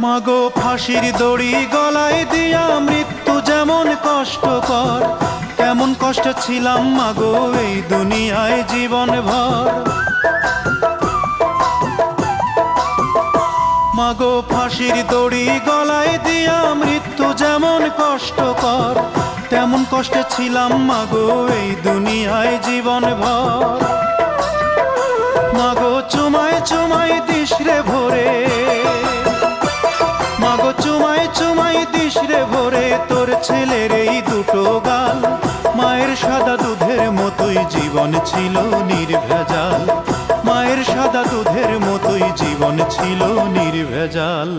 মাগো ফাঁসির দড়ি গলায় দিয়া মৃত্যু যেমন কষ্টকর, কেমন কষ্ট ছিলাম মাগো এই দুনিয়ায় জীবন ভর। মাগো ফাঁসির দড়ি গলায় দিয়া মৃত্যু যেমন কষ্টকর, তেমন কষ্টে ছিলাম মাগো এই দুনিয়ায় জীবন ভর। মাগো চুমায় চুমায় দিস রে ভোরে, মাগো চুমায় চুমায় দিস রে ভোরে তোর ছেলের এই দুটো গাল। মায়ের সাদা দুধের মতোই জীবন ছিল নির্ভেজাল, মায়ের সাদা দুধের মতোই জীবন ছিল নির্ভেজাল।